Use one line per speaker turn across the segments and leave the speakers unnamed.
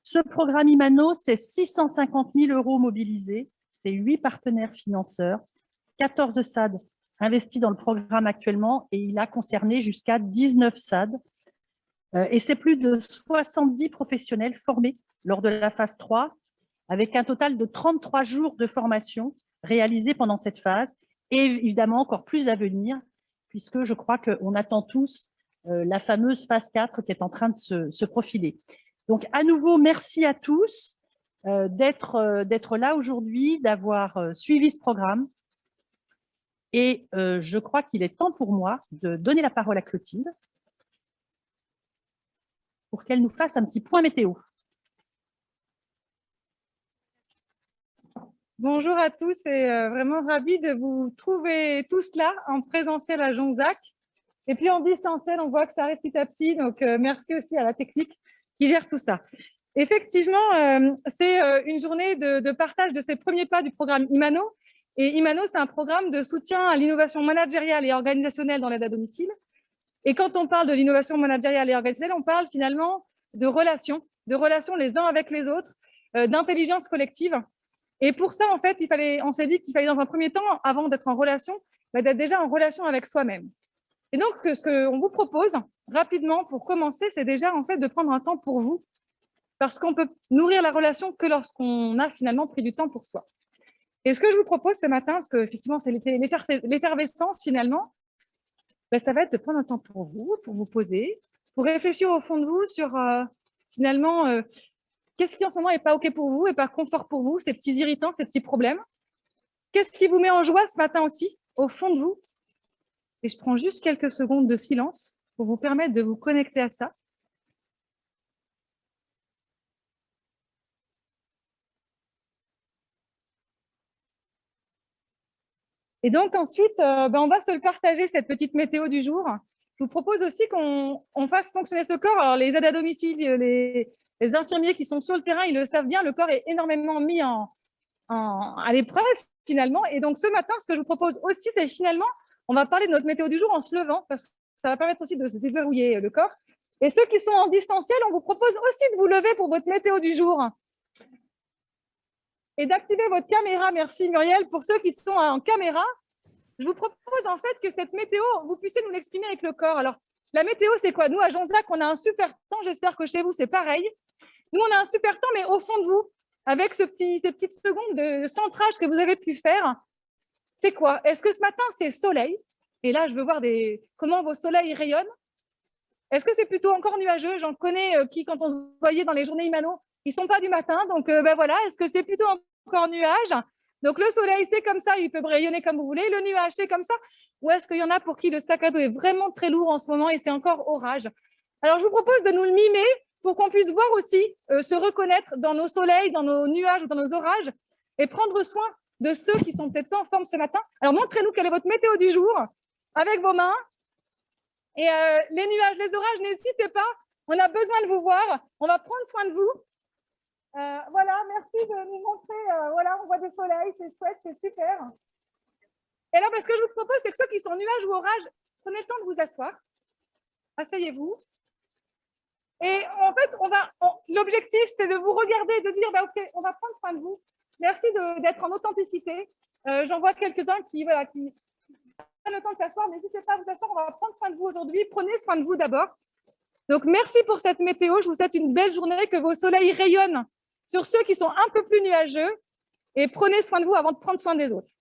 Ce programme Imano, c'est 650 000 € mobilisés, c'est 8 partenaires financeurs, 14 SAD investis dans le programme actuellement et il a concerné jusqu'à 19 SAD. Et c'est plus de 70 professionnels formés lors de la phase 3, avec un total de 33 jours de formation réalisés pendant cette phase, et évidemment encore plus à venir, puisque je crois qu'on attend tous la fameuse phase 4 qui est en train de se profiler. Donc, à nouveau, merci à tous d'être là aujourd'hui, d'avoir suivi ce programme. Et je crois qu'il est temps pour moi de donner la parole à Clotilde pour qu'elle nous fasse un petit point météo.
Bonjour à tous et vraiment ravie de vous trouver tous là en présentiel à Jonzac. Et puis en distanciel, on voit que ça arrive petit à petit. Donc merci aussi à la technique qui gère tout ça. Effectivement, c'est une journée de partage de ces premiers pas du programme Imano. Et Imano, c'est un programme de soutien à l'innovation managériale et organisationnelle dans l'aide à domicile. Et quand on parle de l'innovation managériale et organisationnelle, on parle finalement de relations les uns avec les autres, d'intelligence collective. Et pour ça, en fait, on s'est dit qu'il fallait dans un premier temps, avant d'être en relation, d'être déjà en relation avec soi-même. Et donc, ce qu'on vous propose rapidement pour commencer, c'est déjà en fait de prendre un temps pour vous, parce qu'on peut nourrir la relation que lorsqu'on a finalement pris du temps pour soi. Et ce que je vous propose ce matin, parce qu'effectivement, c'est l'effervescence finalement, ça va être de prendre un temps pour vous poser, pour réfléchir au fond de vous sur finalement qu'est-ce qui en ce moment n'est pas OK pour vous et pas confort pour vous, ces petits irritants, ces petits problèmes? Qu'est-ce qui vous met en joie ce matin aussi, au fond de vous? Et je prends juste quelques secondes de silence pour vous permettre de vous connecter à ça. Et donc ensuite, on va se le partager, cette petite météo du jour. Je vous propose aussi qu'on fasse fonctionner ce corps. Alors les aides à domicile, les infirmiers qui sont sur le terrain, ils le savent bien, le corps est énormément mis à l'épreuve finalement. Et donc ce matin, ce que je vous propose aussi, c'est finalement, on va parler de notre météo du jour en se levant, parce que ça va permettre aussi de se déverrouiller le corps. Et ceux qui sont en distanciel, on vous propose aussi de vous lever pour votre météo du jour. Et d'activer votre caméra. Merci Muriel. Pour ceux qui sont en caméra, je vous propose en fait que cette météo, vous puissiez nous l'exprimer avec le corps. Alors, la météo, c'est quoi? Nous, à Jonzac, on a un super temps. J'espère que chez vous, c'est pareil. Nous, on a un super temps, mais au fond de vous, avec ces petites secondes de centrage que vous avez pu faire, c'est quoi? Est-ce que ce matin, c'est soleil? Et là, je veux voir comment vos soleils rayonnent. Est-ce que c'est plutôt encore nuageux? J'en connais qui, quand on se voyait dans les journées Imano, ils ne sont pas du matin. Donc, voilà, est-ce que c'est plutôt encore nuage? Donc, le soleil, c'est comme ça, il peut rayonner comme vous voulez. Le nuage, c'est comme ça. Ou est-ce qu'il y en a pour qui le sac à dos est vraiment très lourd en ce moment et c'est encore orage? Alors, je vous propose de nous le mimer pour qu'on puisse voir aussi, se reconnaître dans nos soleils, dans nos nuages ou dans nos orages et prendre soin de ceux qui sont peut-être pas en forme ce matin. Alors, montrez-nous quelle est votre météo du jour avec vos mains. Et les nuages, les orages, n'hésitez pas. On a besoin de vous voir. On va prendre soin de vous. Voilà, merci de nous montrer. Voilà, on voit des soleils, c'est chouette, c'est super. Et là, ce que je vous propose, c'est que ceux qui sont nuages ou orages, prenez le temps de vous asseoir. Asseyez-vous. Et en fait, l'objectif, c'est de vous regarder et de dire, OK, on va prendre soin de vous. Merci d'être en authenticité. J'en vois quelques-uns qui prennent le temps de s'asseoir. N'hésitez pas à vous asseoir. On va prendre soin de vous aujourd'hui. Prenez soin de vous d'abord. Donc, merci pour cette météo. Je vous souhaite une belle journée, que vos soleils rayonnent sur ceux qui sont un peu plus nuageux. Et prenez soin de vous avant de prendre soin des autres.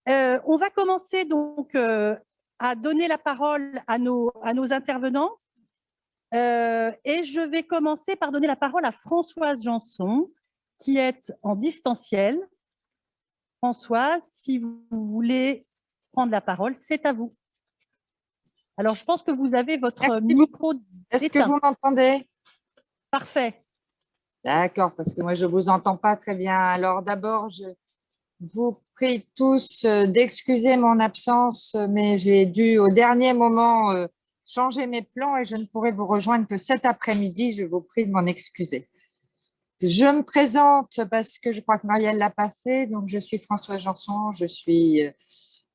On va commencer donc à donner la parole à nos intervenants. Et je vais commencer par donner la parole à Françoise Janson, qui est en distanciel. Françoise, si vous voulez prendre la parole, c'est à vous. Alors, je pense que vous avez votre micro éteint.
Est-ce que vous m'entendez?
Parfait.
D'accord, parce que moi, je ne vous entends pas très bien. Alors, d'abord, je vous prie tous d'excuser mon absence, mais j'ai dû au dernier moment changer mes plans et je ne pourrai vous rejoindre que cet après-midi. Je vous prie de m'en excuser. Je me présente parce que je crois que Marielle ne l'a pas fait. Donc, je suis Françoise Janson, je suis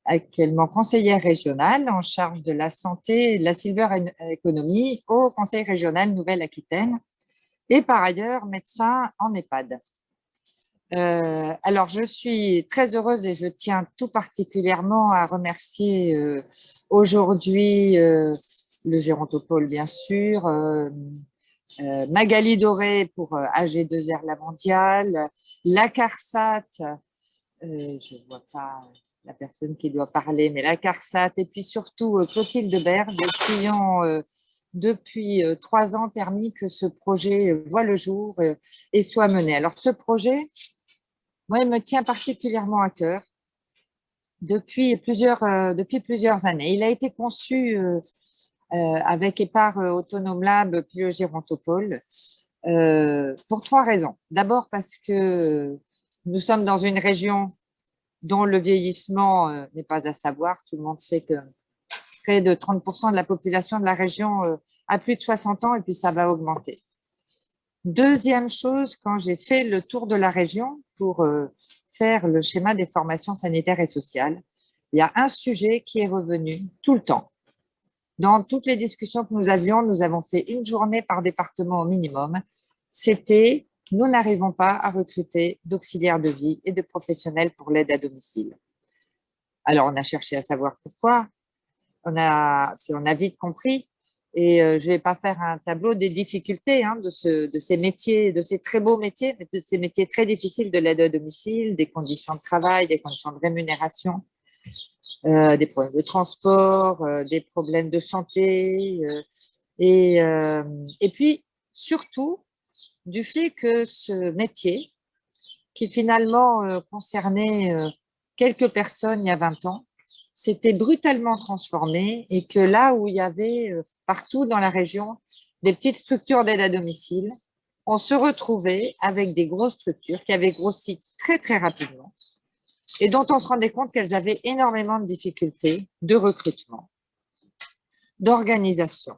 actuellement conseillère régionale en charge de la santé et de la silver economy au Conseil régional Nouvelle-Aquitaine et par ailleurs médecin en EHPAD. Alors, je suis très heureuse et je tiens tout particulièrement à remercier aujourd'hui le Gérontopole, bien sûr, Magali Doré pour AG2R La Mondiale, la CARSAT, je ne vois pas la personne qui doit parler, mais la CARSAT, et puis surtout Clotilde Berge, qui ont depuis 3 ans permis que ce projet voit le jour et soit mené. Alors, ce projet, moi, il me tient particulièrement à cœur depuis plusieurs années. Il a été conçu avec Épar Autonome Lab puis le Gérontopole pour 3 raisons. D'abord parce que nous sommes dans une région dont le vieillissement n'est pas à savoir. Tout le monde sait que près de 30% de la population de la région a plus de 60 ans et puis ça va augmenter. Deuxième chose, quand j'ai fait le tour de la région pour faire le schéma des formations sanitaires et sociales, il y a un sujet qui est revenu tout le temps. Dans toutes les discussions que nous avions, nous avons fait une journée par département au minimum. C'était « nous n'arrivons pas à recruter d'auxiliaires de vie et de professionnels pour l'aide à domicile ». Alors, on a cherché à savoir pourquoi. On a vite compris. Et je ne vais pas faire un tableau des difficultés de ces métiers, de ces très beaux métiers, mais de ces métiers très difficiles de l'aide à domicile, des conditions de travail, des conditions de rémunération, des problèmes de transport, des problèmes de santé, et puis surtout du fait que ce métier, qui finalement concernait quelques personnes il y a 20 ans, s'était brutalement transformé et que là où il y avait partout dans la région des petites structures d'aide à domicile, on se retrouvait avec des grosses structures qui avaient grossi très très rapidement et dont on se rendait compte qu'elles avaient énormément de difficultés de recrutement, d'organisation,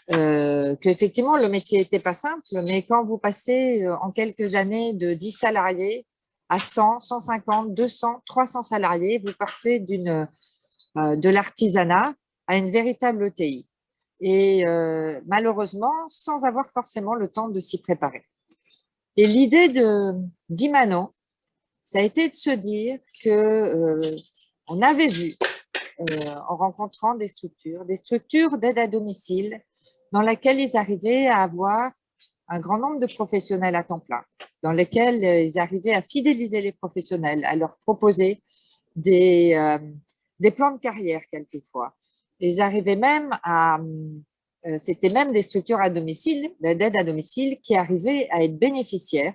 qu'effectivement le métier n'était pas simple, mais quand vous passez en quelques années de 10 salariés à 100, 150, 200, 300 salariés, vous passez de l'artisanat à une véritable ETI. Et malheureusement, sans avoir forcément le temps de s'y préparer. Et l'idée d'Imano, ça a été de se dire qu'on avait vu, en rencontrant des structures d'aide à domicile, dans lesquelles ils arrivaient à avoir un grand nombre de professionnels à temps plein, dans lesquels ils arrivaient à fidéliser les professionnels, à leur proposer des plans de carrière quelquefois. Ils arrivaient même c'était même des structures à domicile, d'aide à domicile, qui arrivaient à être bénéficiaires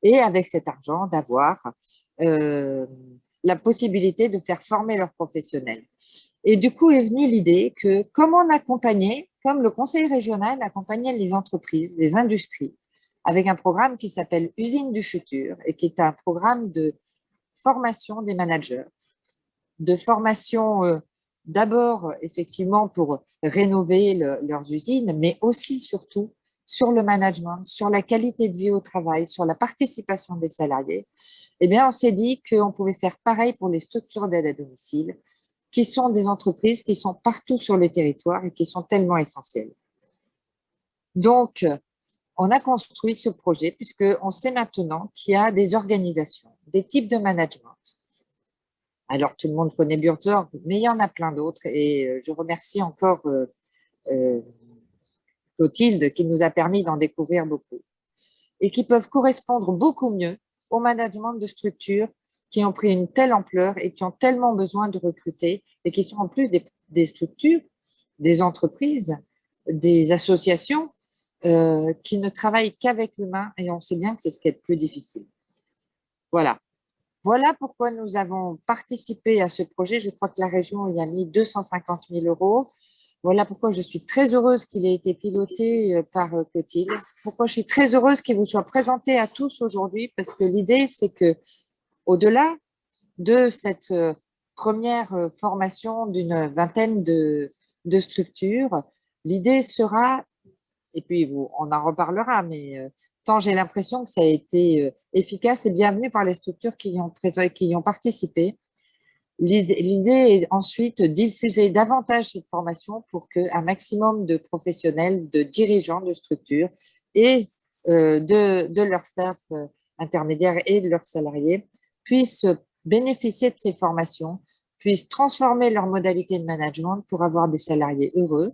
et avec cet argent d'avoir la possibilité de faire former leurs professionnels. Et du coup est venue l'idée que comment on accompagnait, comme le conseil régional accompagnait les entreprises, les industries, avec un programme qui s'appelle Usine du futur et qui est un programme de formation des managers, de formation d'abord effectivement pour rénover leurs usines, mais aussi surtout sur le management, sur la qualité de vie au travail, sur la participation des salariés. Eh bien, on s'est dit qu'on pouvait faire pareil pour les structures d'aide à domicile, qui sont des entreprises qui sont partout sur le territoire et qui sont tellement essentielles. Donc, on a construit ce projet puisqu'on sait maintenant qu'il y a des organisations, des types de management. Alors, tout le monde connaît Buurtzorg, mais il y en a plein d'autres et je remercie encore Clotilde qui nous a permis d'en découvrir beaucoup et qui peuvent correspondre beaucoup mieux au management de structures qui ont pris une telle ampleur et qui ont tellement besoin de recruter et qui sont en plus des structures, des entreprises, des associations qui ne travaillent qu'avec l'humain et on sait bien que c'est ce qui est le plus difficile. Voilà. Voilà pourquoi nous avons participé à ce projet. Je crois que la région y a mis 250 000 €. Voilà pourquoi je suis très heureuse qu'il ait été piloté par Clotilde. Pourquoi je suis très heureuse qu'il vous soit présenté à tous aujourd'hui, parce que l'idée, c'est que au-delà de cette première formation d'une vingtaine de structures, l'idée sera, et puis on en reparlera, mais tant j'ai l'impression que ça a été efficace et bienvenu par les structures qui y ont participé. L'idée est ensuite de diffuser davantage cette formation pour qu'un maximum de professionnels, de dirigeants de structures et de leur staff intermédiaire et de leurs salariés puissent bénéficier de ces formations, puissent transformer leurs modalités de management pour avoir des salariés heureux,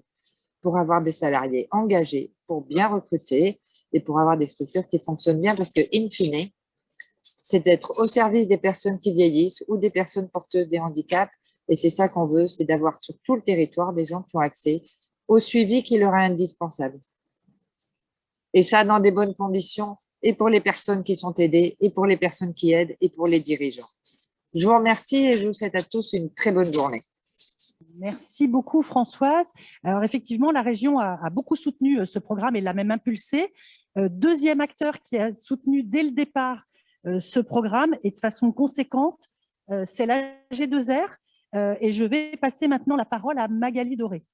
pour avoir des salariés engagés, pour bien recruter et pour avoir des structures qui fonctionnent bien parce que, in fine, c'est d'être au service des personnes qui vieillissent ou des personnes porteuses des handicaps. Et c'est ça qu'on veut, c'est d'avoir sur tout le territoire des gens qui ont accès au suivi qui leur est indispensable. Et ça, dans des bonnes conditions, et pour les personnes qui sont aidées, et pour les personnes qui aident, et pour les dirigeants. Je vous remercie et je vous souhaite à tous une très bonne journée.
Merci beaucoup, Françoise. Alors, effectivement, la région a beaucoup soutenu ce programme et l'a même impulsé. Deuxième acteur qui a soutenu dès le départ ce programme et de façon conséquente, c'est la G2R. Et je vais passer maintenant la parole à Magali Doré.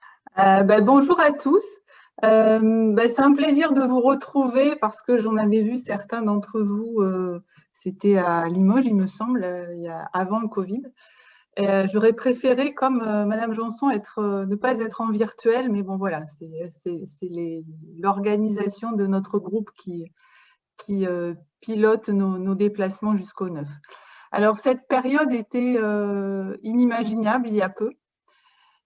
Bonjour à tous. C'est un plaisir de vous retrouver parce que j'en avais vu certains d'entre vous, c'était à Limoges, il me semble, avant le Covid. J'aurais préféré, comme Madame Janson, ne pas être en virtuel, mais bon voilà, c'est l'organisation de notre groupe qui pilote nos déplacements jusqu'au 9. Alors cette période était inimaginable il y a peu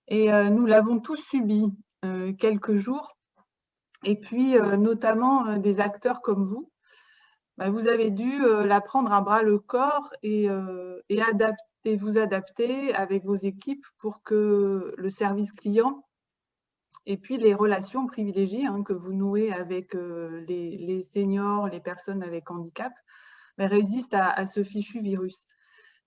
et nous l'avons tous subi quelques jours. Et puis, notamment des acteurs comme vous, vous avez dû la prendre à bras le corps et vous adapter avec vos équipes pour que le service client et puis les relations privilégiées que vous nouez avec les seniors, les personnes avec handicap, résistent à ce fichu virus.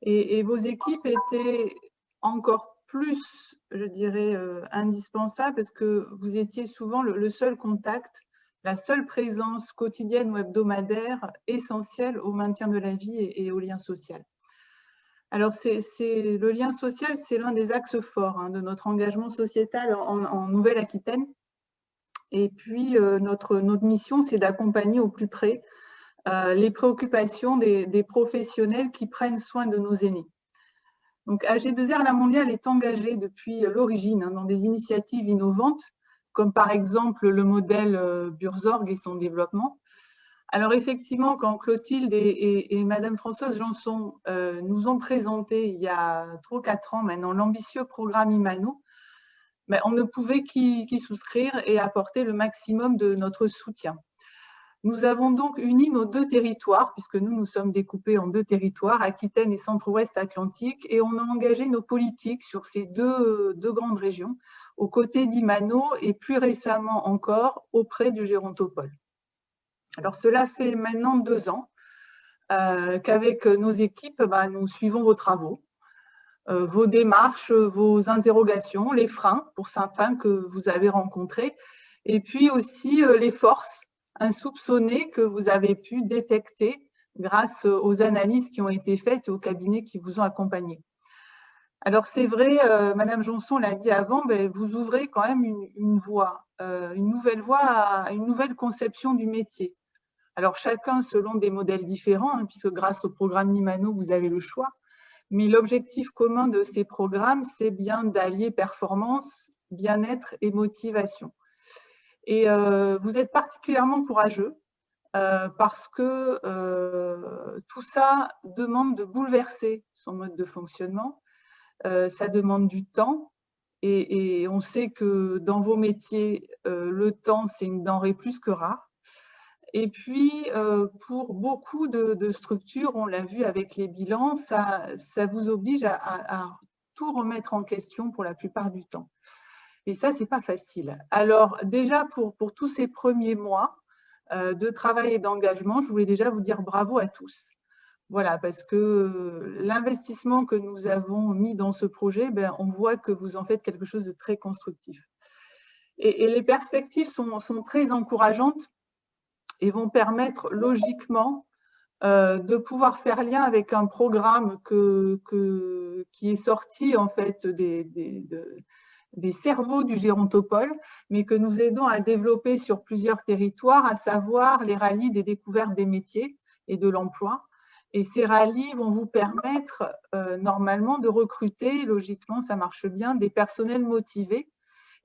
Et vos équipes étaient encore plus, je dirais, indispensables parce que vous étiez souvent le seul contact, la seule présence quotidienne ou hebdomadaire essentielle au maintien de la vie et au lien social. Alors, le lien social, c'est l'un des axes forts de notre engagement sociétal en Nouvelle-Aquitaine. Et puis, notre mission, c'est d'accompagner au plus près les préoccupations des professionnels qui prennent soin de nos aînés. Donc, AG2R La Mondiale est engagée depuis l'origine dans des initiatives innovantes, comme par exemple le modèle Burzorg et son développement. Alors effectivement, quand Clotilde et Madame Françoise Janson nous ont présenté il y a 3 ou 4 ans maintenant l'ambitieux programme Imano, on ne pouvait qu'y souscrire et apporter le maximum de notre soutien. Nous avons donc uni nos 2 territoires, puisque nous sommes découpés en 2 territoires, Aquitaine et Centre-Ouest Atlantique, et on a engagé nos politiques sur ces deux grandes régions, aux côtés d'Imano et plus récemment encore auprès du Gérontopole. Alors cela fait maintenant 2 ans qu'avec nos équipes, nous suivons vos travaux, vos démarches, vos interrogations, les freins pour certains que vous avez rencontrés, et puis aussi les forces insoupçonnées que vous avez pu détecter grâce aux analyses qui ont été faites et aux cabinets qui vous ont accompagnés. Alors c'est vrai, Madame Janson l'a dit avant, vous ouvrez quand même une voie, une nouvelle voie, une nouvelle conception du métier. Alors chacun selon des modèles différents, puisque grâce au programme Imano, vous avez le choix. Mais l'objectif commun de ces programmes, c'est bien d'allier performance, bien-être et motivation. Et vous êtes particulièrement courageux parce que tout ça demande de bouleverser son mode de fonctionnement. Ça demande du temps et on sait que dans vos métiers, le temps, c'est une denrée plus que rare. Et puis, pour beaucoup de structures, on l'a vu avec les bilans, ça vous oblige à tout remettre en question pour la plupart du temps. Et ça, c'est pas facile. Alors, déjà, pour tous ces premiers mois de travail et d'engagement, je voulais déjà vous dire bravo à tous. Voilà, parce que l'investissement que nous avons mis dans ce projet, on voit que vous en faites quelque chose de très constructif. Et les perspectives sont très encourageantes et vont permettre logiquement de pouvoir faire lien avec un programme qui est sorti en fait des cerveaux du Gérontopole, mais que nous aidons à développer sur plusieurs territoires, à savoir les rallyes des découvertes des métiers et de l'emploi. Et ces rallyes vont vous permettre normalement de recruter, logiquement ça marche bien, des personnels motivés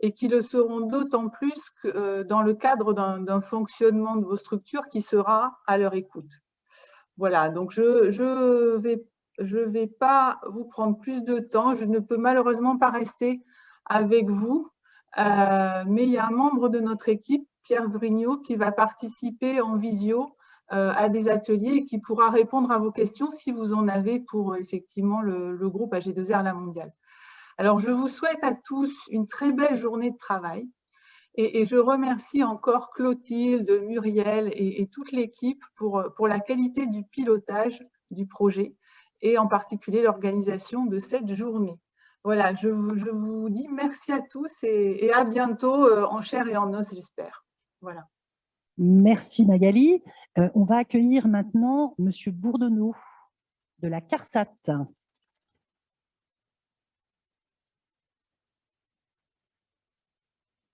et qui le seront d'autant plus que, dans le cadre d'un fonctionnement de vos structures qui sera à leur écoute. Voilà, donc je vais pas vous prendre plus de temps, je ne peux malheureusement pas rester avec vous, mais il y a un membre de notre équipe, Pierre Vrignot, qui va participer en visio à des ateliers et qui pourra répondre à vos questions si vous en avez pour effectivement le groupe AG2R La Mondiale. Alors, je vous souhaite à tous une très belle journée de travail et je remercie encore Clotilde, Muriel et toute l'équipe pour la qualité du pilotage du projet et en particulier l'organisation de cette journée. Voilà, je vous dis merci à tous et à bientôt en chair et en os, j'espère. Voilà.
Merci Magali. On va accueillir maintenant Monsieur Bourdonneau de la CARSAT.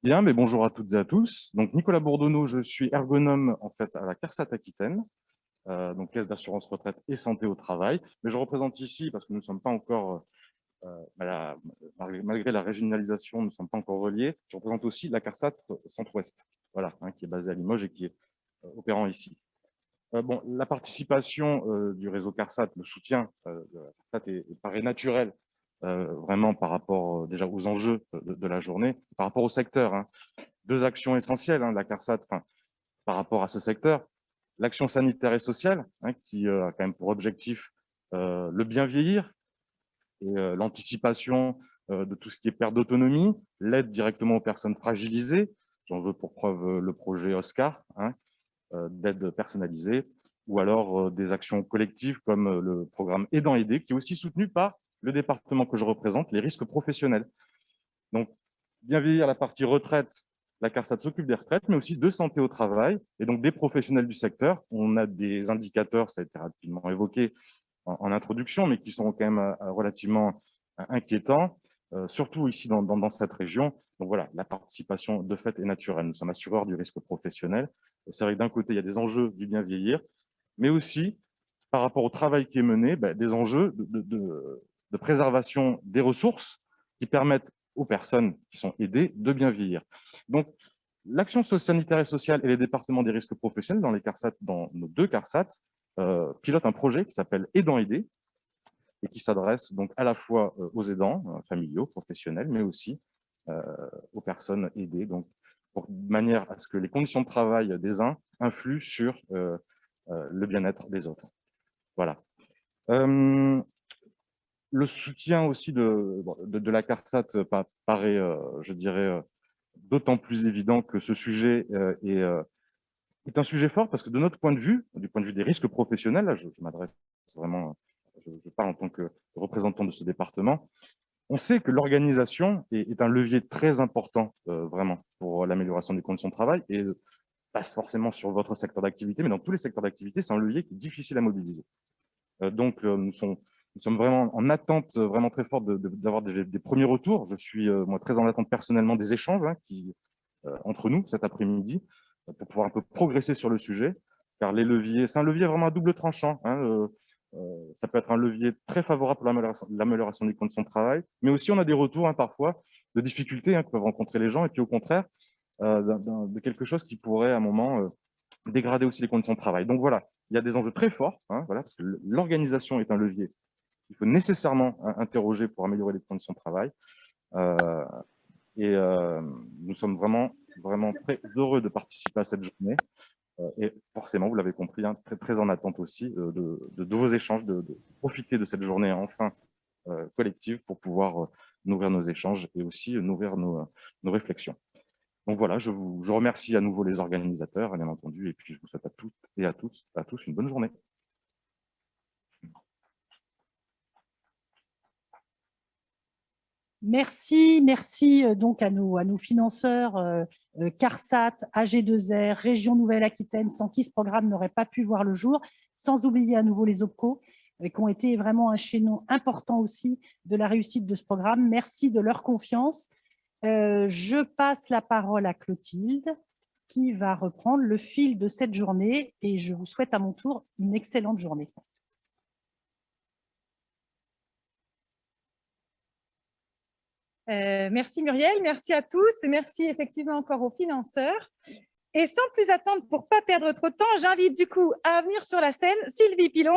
Bien, mais bonjour à toutes et à tous. Donc Nicolas Bourdonneau, je suis ergonome en fait à la CARSAT Aquitaine, donc caisse d'assurance retraite et santé au travail. Mais je représente ici parce que nous ne sommes pas encore, malgré la régionalisation, nous ne sommes pas encore reliés. Je représente aussi la CARSAT Centre-Ouest, voilà, qui est basée à Limoges et qui est opérant ici. Bon, la participation du réseau CARSAT, le soutien de la CARSAT paraît naturel. Vraiment par rapport déjà aux enjeux de la journée, par rapport au secteur. Hein. Deux actions essentielles, de la CARSAT par rapport à ce secteur. L'action sanitaire et sociale, qui a quand même pour objectif le bien vieillir et l'anticipation de tout ce qui est perte d'autonomie, l'aide directement aux personnes fragilisées. J'en veux pour preuve le projet Oscar, d'aide personnalisée, ou alors des actions collectives comme le programme Aidant Aidé, qui est aussi soutenu par le département que je représente, les risques professionnels. Donc, bien vieillir la partie retraite, la CARSAT s'occupe des retraites, mais aussi de santé au travail, et donc des professionnels du secteur. On a des indicateurs, ça a été rapidement évoqué en introduction, mais qui sont quand même relativement inquiétants, surtout ici dans cette région. Donc voilà, la participation de fait est naturelle. Nous sommes assureurs du risque professionnel. C'est vrai que d'un côté, il y a des enjeux du bien vieillir, mais aussi, par rapport au travail qui est mené, des enjeux de préservation des ressources qui permettent aux personnes qui sont aidées de bien vieillir. Donc, l'action sanitaire et sociale et les départements des risques professionnels dans les CARSAT, dans nos deux CARSAT, pilotent un projet qui s'appelle Aidant Aidé et qui s'adresse donc à la fois aux aidants familiaux, professionnels, mais aussi aux personnes aidées, donc de manière à ce que les conditions de travail des uns influent sur le bien-être des autres. Voilà. Le soutien aussi de la CARSAT paraît, je dirais, d'autant plus évident que ce sujet est un sujet fort parce que de notre point de vue, du point de vue des risques professionnels, là, je m'adresse vraiment, je parle en tant que représentant de ce département, on sait que l'organisation est un levier très important vraiment pour l'amélioration des conditions de travail et pas forcément sur votre secteur d'activité, mais dans tous les secteurs d'activité, c'est un levier qui est difficile à mobiliser. Donc, nous sommes vraiment en attente vraiment très forte d'avoir des premiers retours. Je suis moi très en attente personnellement des échanges entre nous cet après-midi pour pouvoir un peu progresser sur le sujet, car les leviers, c'est un levier vraiment à double tranchant. Ça peut être un levier très favorable pour l'amélioration des conditions de travail, mais aussi on a des retours parfois de difficultés que peuvent rencontrer les gens et puis au contraire de quelque chose qui pourrait à un moment dégrader aussi les conditions de travail. Donc voilà, il y a des enjeux très forts, voilà, parce que l'organisation est un levier qu'il faut nécessairement interroger pour améliorer les conditions de travail. Nous sommes vraiment très heureux de participer à cette journée. Et forcément, vous l'avez compris, très, très en attente aussi de vos échanges, de profiter de cette journée enfin collective pour pouvoir nourrir nos échanges et aussi nourrir nos réflexions. Donc voilà, je remercie à nouveau les organisateurs, bien entendu, et puis je vous souhaite à toutes et à tous une bonne journée.
Merci donc à nos financeurs CARSAT, AG2R, Région Nouvelle-Aquitaine, sans qui ce programme n'aurait pas pu voir le jour, sans oublier à nouveau les OPCO, qui ont été vraiment un chaînon important aussi de la réussite de ce programme. Merci de leur confiance. Je passe la parole à Clotilde, qui va reprendre le fil de cette journée, et je vous souhaite à mon tour une excellente journée.
Merci Muriel, merci à tous et merci effectivement encore aux financeurs. Et sans plus attendre, pour ne pas perdre trop de temps, j'invite du coup à venir sur la scène Sylvie Pilon,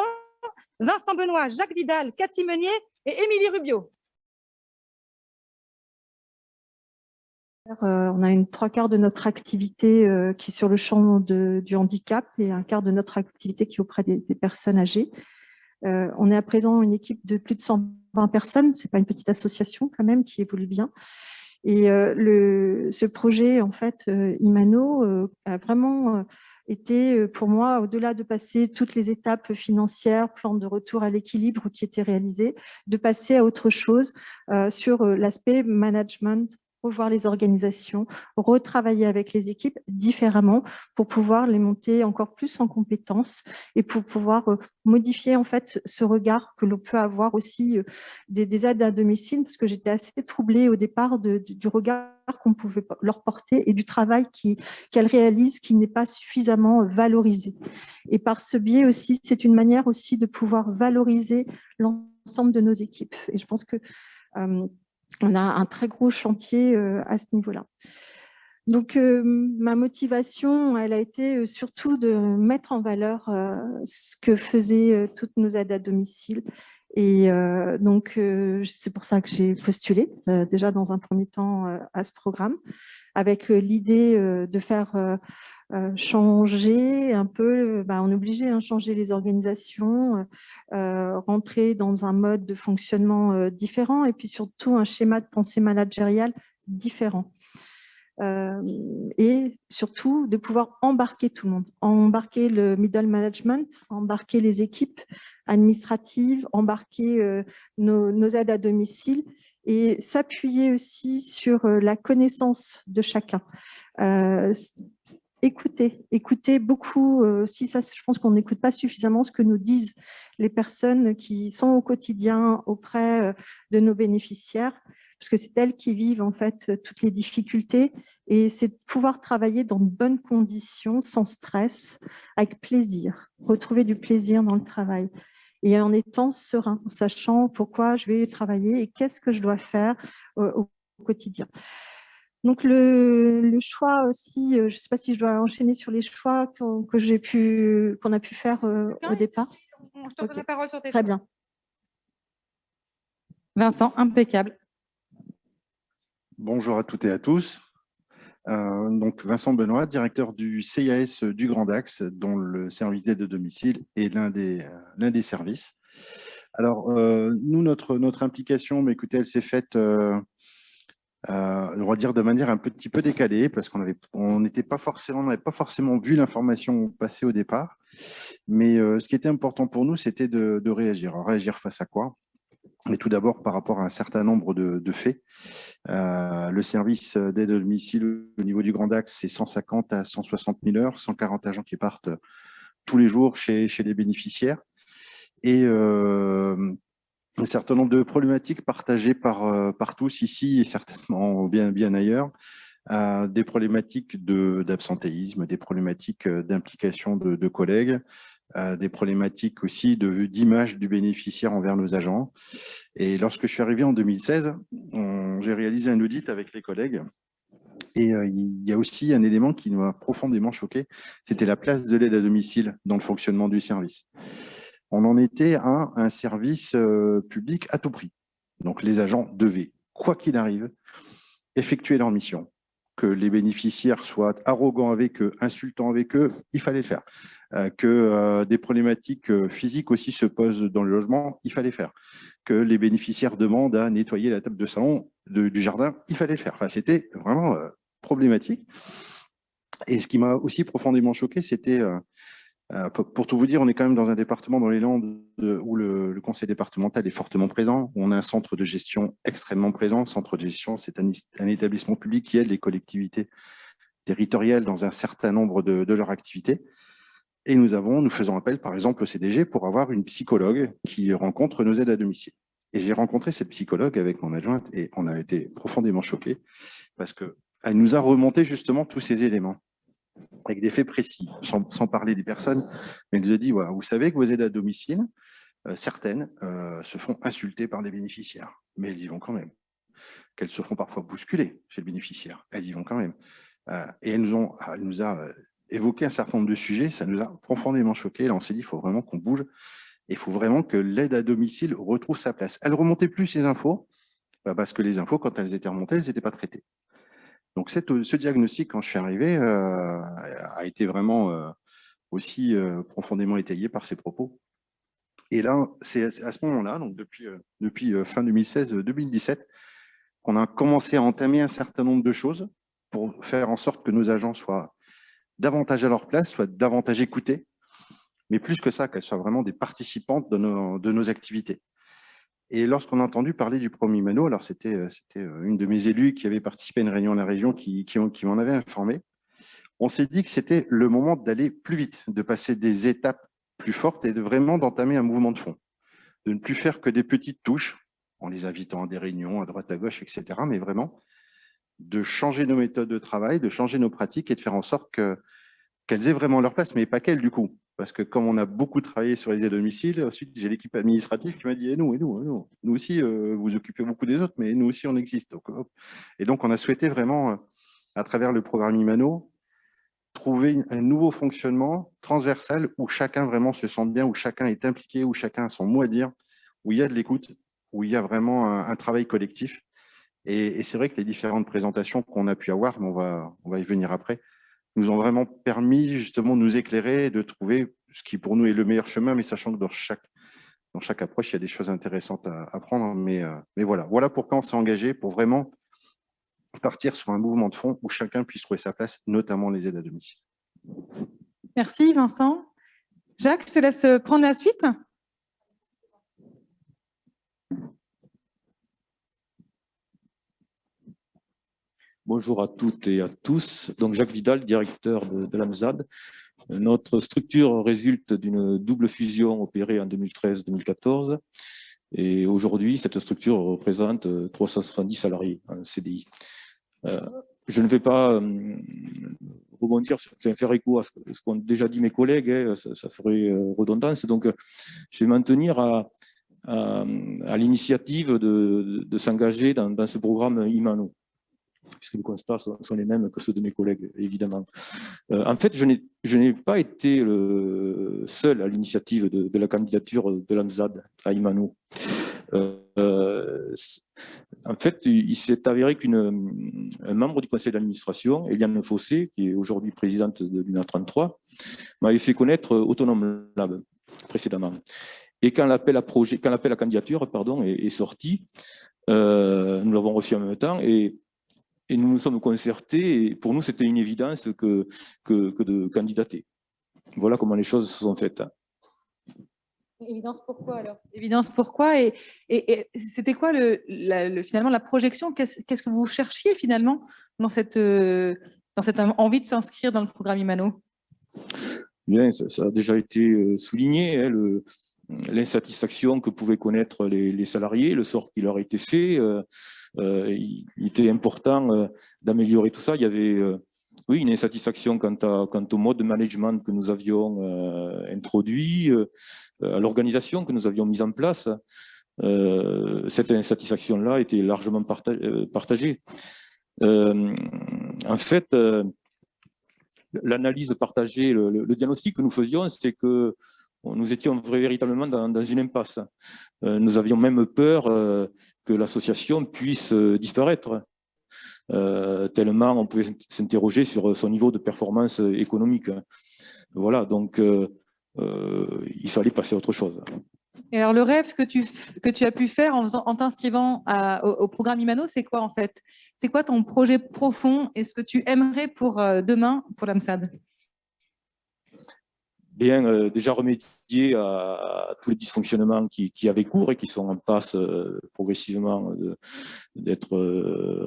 Vincent Benoît, Jacques Vidal, Cathy Meunier et Émilie Rubio.
On a une 3/4 de notre activité qui est sur le champ du handicap et 1/4 de notre activité qui est auprès des personnes âgées. On est à présent une équipe de plus de 120 personnes, ce n'est pas une petite association quand même qui évolue bien. Et ce projet, en fait, Imano, a vraiment été pour moi, au-delà de passer toutes les étapes financières, plan de retour à l'équilibre qui étaient réalisés, de passer à autre chose sur l'aspect management, revoir les organisations, retravailler avec les équipes différemment pour pouvoir les monter encore plus en compétences et pour pouvoir modifier en fait ce regard que l'on peut avoir aussi des aides à domicile, parce que j'étais assez troublée au départ du regard qu'on pouvait leur porter et du travail qu'elles réalisent qui n'est pas suffisamment valorisé. Et par ce biais aussi, c'est une manière aussi de pouvoir valoriser l'ensemble de nos équipes. Et je pense que on a un très gros chantier à ce niveau-là. Donc, ma motivation, elle a été surtout de mettre en valeur ce que faisaient toutes nos aides à domicile. Et donc, c'est pour ça que j'ai postulé, déjà dans un premier temps, à ce programme, avec l'idée de faire changer un peu, on est obligé de changer les organisations, rentrer dans un mode de fonctionnement différent et puis surtout un schéma de pensée managériale différent. Et surtout de pouvoir embarquer tout le monde, embarquer le middle management, embarquer les équipes administratives, embarquer nos aides à domicile et s'appuyer aussi sur la connaissance de chacun. Écoutez beaucoup, je pense qu'on n'écoute pas suffisamment ce que nous disent les personnes qui sont au quotidien auprès de nos bénéficiaires, parce que c'est elles qui vivent en fait toutes les difficultés et c'est de pouvoir travailler dans de bonnes conditions, sans stress, avec plaisir, retrouver du plaisir dans le travail et en étant serein, en sachant pourquoi je vais travailler et qu'est-ce que je dois faire au quotidien. Donc, le choix aussi, je ne sais pas si je dois enchaîner sur les choix qu'on a pu faire au départ.
Je te donne la parole sur tes
Très
choix.
bien.
Vincent, impeccable.
Bonjour à toutes et à tous. Donc Vincent Benoît, directeur du CIAS du Grand Dax, dont le service d'aide à domicile est l'un des services. Alors, nous, notre implication, mais écoutez, elle s'est faite, on va dire, de manière un petit peu décalée, parce qu'on n'avait pas forcément vu l'information passer au départ. Mais ce qui était important pour nous, c'était de réagir. Alors, réagir face à quoi? Mais tout d'abord, par rapport à un certain nombre de faits. Le service d'aide à domicile au niveau du Grand Dax, c'est 150 à 160 000 heures, 140 agents qui partent tous les jours chez les bénéficiaires. Et un certain nombre de problématiques partagées par tous ici et certainement bien ailleurs. Des problématiques d'absentéisme, des problématiques d'implication de collègues, des problématiques aussi d'image du bénéficiaire envers nos agents. Et lorsque je suis arrivé en 2016, j'ai réalisé un audit avec les collègues. Et il y a aussi un élément qui nous a profondément choqué, c'était la place de l'aide à domicile dans le fonctionnement du service. On en était à un service public à tout prix. Donc les agents devaient, quoi qu'il arrive, effectuer leur mission. Que les bénéficiaires soient arrogants avec eux, insultants avec eux, il fallait le faire. Que des problématiques physiques aussi se posent dans le logement, il fallait le faire. Que les bénéficiaires demandent à nettoyer la table de salon du jardin, il fallait le faire. Enfin, c'était vraiment problématique. Et ce qui m'a aussi profondément choqué, c'était, pour tout vous dire, on est quand même dans un département dans les Landes où le conseil départemental est fortement présent. On a un centre de gestion extrêmement présent. Le centre de gestion, c'est un établissement public qui aide les collectivités territoriales dans un certain nombre de leurs activités. Et nous faisons appel, par exemple, au CDG pour avoir une psychologue qui rencontre nos aides à domicile. Et j'ai rencontré cette psychologue avec mon adjointe et on a été profondément choqués parce qu'elle nous a remonté justement tous ces éléments avec des faits précis, sans parler des personnes, mais elle nous a dit, voilà, vous savez que vos aides à domicile, certaines se font insulter par les bénéficiaires, mais elles y vont quand même.
qu'elles se font parfois bousculer chez le bénéficiaire. Elles y vont quand même. Et elle nous a évoqué un certain nombre de sujets, ça nous a profondément choqués. Là, on s'est dit, il faut vraiment qu'on bouge. Il faut vraiment que l'aide à domicile retrouve sa place. Elle ne remontait plus ces infos, parce que les infos, quand elles étaient remontées, elles n'étaient pas traitées. Donc, ce diagnostic, quand je suis arrivé, a été vraiment aussi profondément étayé par ces propos. Et là, c'est à ce moment-là, donc depuis fin 2016-2017, qu'on a commencé à entamer un certain nombre de choses pour faire en sorte que nos agents soient davantage à leur place, soient davantage écoutés, mais plus que ça, qu'elles soient vraiment des participantes de nos activités. Et lorsqu'on a entendu parler du premier Mano, alors c'était une de mes élus qui avait participé à une réunion à la région qui m'en avait informé, on s'est dit que c'était le moment d'aller plus vite, de passer des étapes plus fortes et de vraiment d'entamer un mouvement de fond, de ne plus faire que des petites touches, en les invitant à des réunions à droite à gauche, etc., mais vraiment de changer nos méthodes de travail, de changer nos pratiques et de faire en sorte qu'elles aient vraiment leur place, mais pas qu'elles du coup. Parce que comme on a beaucoup travaillé sur les aides à domicile, ensuite j'ai l'équipe administrative qui m'a dit nous aussi, vous occupez beaucoup des autres, mais nous aussi on existe. Et donc on a souhaité vraiment, à travers le programme Imano, trouver un nouveau fonctionnement transversal où chacun vraiment se sente bien, où chacun est impliqué, où chacun a son mot à dire, où il y a de l'écoute, où il y a vraiment un travail collectif. Et c'est vrai que les différentes présentations qu'on a pu avoir, mais on va y venir après, nous ont vraiment permis justement de nous éclairer, de trouver ce qui pour nous est le meilleur chemin, mais sachant que dans chaque approche, il y a des choses intéressantes à prendre. Mais voilà pourquoi on s'est engagé, pour vraiment partir sur un mouvement de fond où chacun puisse trouver sa place, notamment les aides à domicile.
Merci Vincent. Jacques, je te laisse prendre la suite.
Bonjour à toutes et à tous. Donc Jacques Vidal, directeur de l'AMSAD. Notre structure résulte d'une double fusion opérée en 2013-2014. Et aujourd'hui, cette structure représente 370 salariés en CDI. Je ne vais pas rebondir, faire écho à ce qu'ont déjà dit mes collègues, ça ferait redondance. Donc, je vais m'en tenir à l'initiative de s'engager dans ce programme Imano, puisque les constats sont les mêmes que ceux de mes collègues, évidemment. En fait, je n'ai pas été le seul à l'initiative de la candidature de l'AMSAD à Imano. En fait, il s'est avéré qu'un membre du conseil d'administration, Eliane Fossé, qui est aujourd'hui présidente de l'UNA33, m'avait fait connaître Autonome Lab précédemment. Et quand l'appel à candidature est sorti, nous l'avons reçu en même temps et nous nous sommes concertés. Et pour nous, c'était une évidence que de candidater. Voilà comment les choses se sont faites.
Évidence pourquoi alors? Évidence pourquoi et c'était quoi finalement la projection? Qu'est-ce que vous cherchiez finalement dans cette envie de s'inscrire dans le programme Imano?
Bien, ça a déjà été souligné, hein, l'insatisfaction que pouvaient connaître les salariés, le sort qui leur a été fait. Il était important d'améliorer tout ça. Il y avait oui, une insatisfaction quant au mode de management que nous avions introduit, à l'organisation que nous avions mise en place. Cette insatisfaction-là était largement partagée. En fait, l'analyse partagée, le diagnostic que nous faisions, c'est que nous étions véritablement dans une impasse. Nous avions même peur que l'association puisse disparaître, tellement on pouvait s'interroger sur son niveau de performance économique. Voilà, donc il fallait passer à autre chose.
Et alors, le rêve que tu as pu faire en t'inscrivant au programme Imano, c'est quoi en fait? C'est quoi ton projet profond et ce que tu aimerais pour demain, pour l'AMSAD?
Bien, déjà remédier à tous les dysfonctionnements qui avaient cours et qui sont en passe progressivement d'être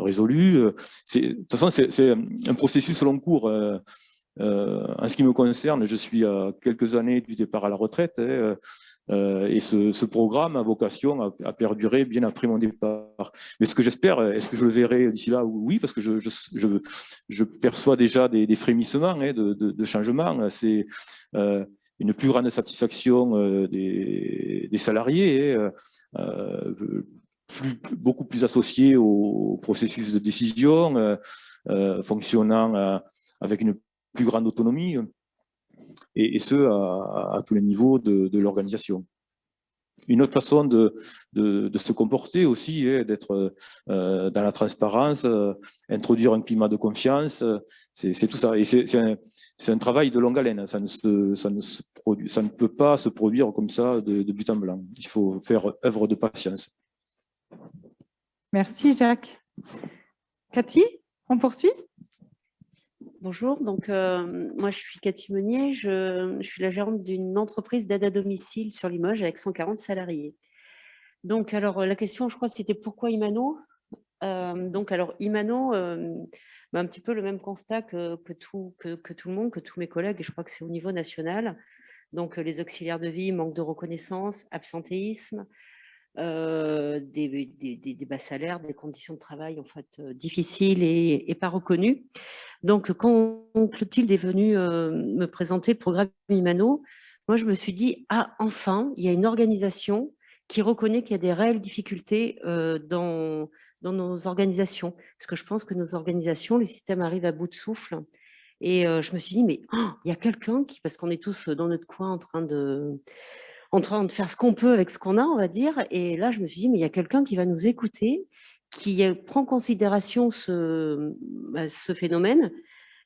résolus. De toute façon, c'est un processus long cours. En ce qui me concerne, je suis à quelques années du départ à la retraite, et ce programme a vocation à perdurer bien après mon départ. Mais ce que j'espère, est-ce que je le verrai d'ici là? Oui, parce que je perçois déjà des frémissements de changement. C'est une plus grande satisfaction des salariés. beaucoup plus associés au processus de décision, fonctionnant avec une plus grande autonomie, et ce, à tous les niveaux de l'organisation. Une autre façon de se comporter aussi est d'être dans la transparence, introduire un climat de confiance, c'est tout ça. Et c'est un travail de longue haleine, ça ne peut pas se produire comme ça de but en blanc. Il faut faire œuvre de patience.
Merci Jacques. Cathy, on poursuit?
Bonjour, donc moi je suis Cathy Meunier, je suis la gérante d'une entreprise d'aide à domicile sur Limoges avec 140 salariés. Donc alors la question, je crois, c'était pourquoi Imano? Donc alors Imano, un petit peu le même constat que tout le monde, que tous mes collègues, et je crois que c'est au niveau national. Donc les auxiliaires de vie, manque de reconnaissance, absentéisme, des bas salaires, des conditions de travail en fait difficiles et pas reconnues. Donc quand Clotilde est venue me présenter le programme Imano, moi je me suis dit enfin il y a une organisation qui reconnaît qu'il y a des réelles difficultés dans nos organisations, parce que je pense que nos organisations, les systèmes arrivent à bout de souffle. Et je me suis dit mais il y a quelqu'un qui, parce qu'on est tous dans notre coin en train de faire ce qu'on peut avec ce qu'on a, on va dire. Et là, je me suis dit, mais il y a quelqu'un qui va nous écouter, qui prend en considération ce phénomène,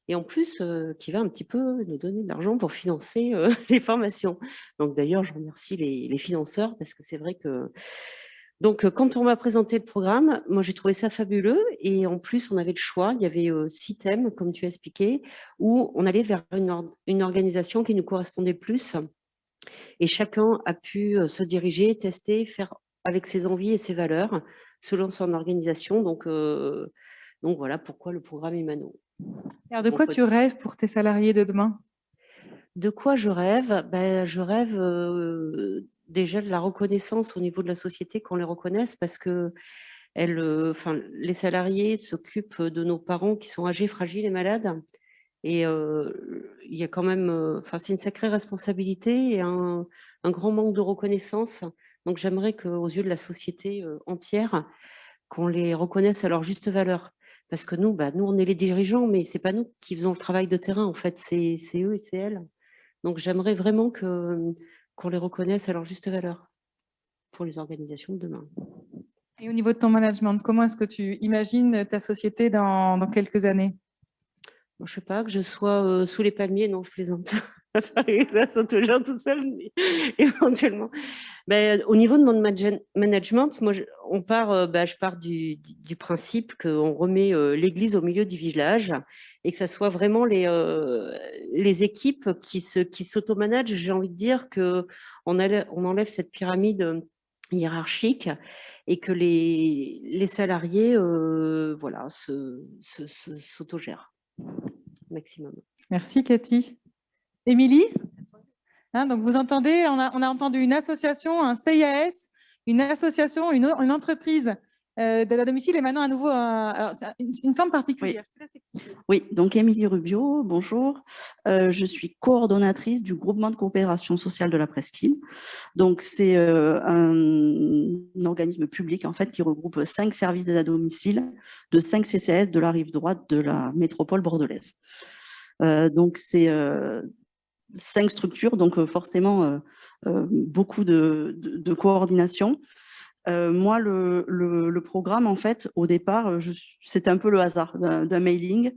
et en plus, qui va un petit peu nous donner de l'argent pour financer les formations. Donc d'ailleurs, je remercie les financeurs, parce que c'est vrai que... Donc, quand on m'a présenté le programme, moi, j'ai trouvé ça fabuleux. Et en plus, on avait le choix. Il y avait 6 thèmes, comme tu as expliqué, où on allait vers une organisation qui nous correspondait plus. Et chacun a pu se diriger, tester, faire avec ses envies et ses valeurs, selon son organisation. Donc voilà pourquoi le programme Imano.
Alors, de quoi tu rêves pour tes salariés de demain?
De quoi je rêve? Je rêve déjà de la reconnaissance au niveau de la société, qu'on les reconnaisse, parce que les salariés s'occupent de nos parents qui sont âgés, fragiles et malades. Et il y a quand même, c'est une sacrée responsabilité et un grand manque de reconnaissance. Donc j'aimerais qu'aux yeux de la société entière, qu'on les reconnaisse à leur juste valeur. Parce que nous, on est les dirigeants, mais c'est pas nous qui faisons le travail de terrain. En fait, c'est eux et c'est elles. Donc j'aimerais vraiment qu'on les reconnaisse à leur juste valeur pour les organisations de demain.
Et au niveau de ton management, comment est-ce que tu imagines ta société dans quelques années?
Je ne sais pas, que je sois sous les palmiers, non, je plaisante. Ça saute toujours tout seul, mais éventuellement. Au niveau de mon management, moi, je pars du principe qu'on remet l'église au milieu du village et que ça soit vraiment les équipes qui s'auto-managent. J'ai envie de dire qu'on enlève cette pyramide hiérarchique et que les salariés s'autogèrent maximum.
Merci Cathy. Émilie, donc vous entendez, on a entendu une association, un CIAS, une association, une entreprise d'aide à domicile et maintenant à nouveau une forme particulière.
Oui, donc Émilie Rubio, bonjour. Je suis coordonnatrice du groupement de coopération sociale de la Presqu'île. Donc c'est un organisme public en fait qui regroupe 5 services d'aide à domicile de 5 CCS de la rive droite de la métropole bordelaise. Donc c'est 5 structures, donc forcément beaucoup de coordination. Moi, le programme, en fait, au départ, c'était un peu le hasard d'un mailing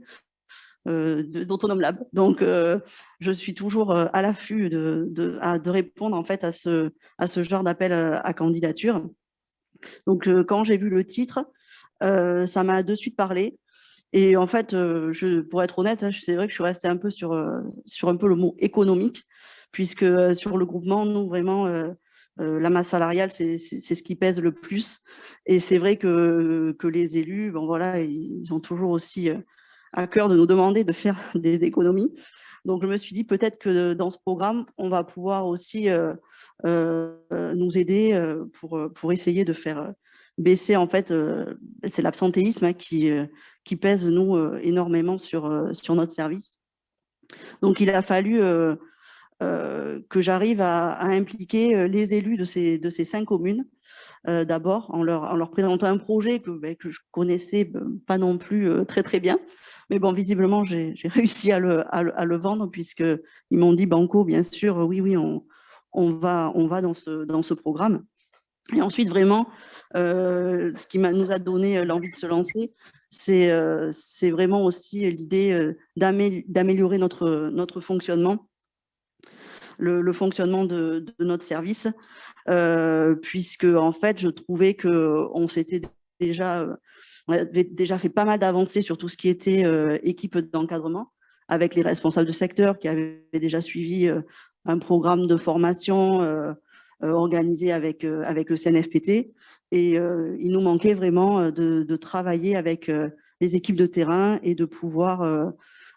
d'Autonome Lab. Donc, je suis toujours à l'affût de répondre en fait à ce genre d'appel à candidature. Donc, quand j'ai vu le titre, ça m'a de suite parlé. Et en fait, pour être honnête, c'est vrai que je suis restée un peu sur un peu le mot économique, puisque sur le groupement, nous, vraiment, la masse salariale, c'est ce qui pèse le plus. Et c'est vrai que les élus, voilà, ils ont toujours aussi à cœur de nous demander de faire des économies. Donc, je me suis dit peut-être que dans ce programme, on va pouvoir aussi nous aider pour essayer de faire baisser, en fait, c'est l'absentéisme qui pèse, nous, énormément sur notre service. Donc, il a fallu que j'arrive à impliquer les élus de ces 5 communes, d'abord en leur présentant un projet que je connaissais pas non plus très très bien. Mais bon, visiblement, j'ai réussi à le vendre, puisqu'ils m'ont dit banco, bien sûr, oui, on va dans ce programme. Et ensuite, vraiment, ce qui nous a donné l'envie de se lancer, c'est vraiment aussi l'idée d'améliorer notre fonctionnement, le fonctionnement de notre service, puisque en fait, je trouvais qu'on avait déjà fait pas mal d'avancées sur tout ce qui était équipe d'encadrement, avec les responsables de secteur qui avaient déjà suivi un programme de formation organisé avec le CNFPT. Et il nous manquait vraiment de travailler avec les équipes de terrain et de pouvoir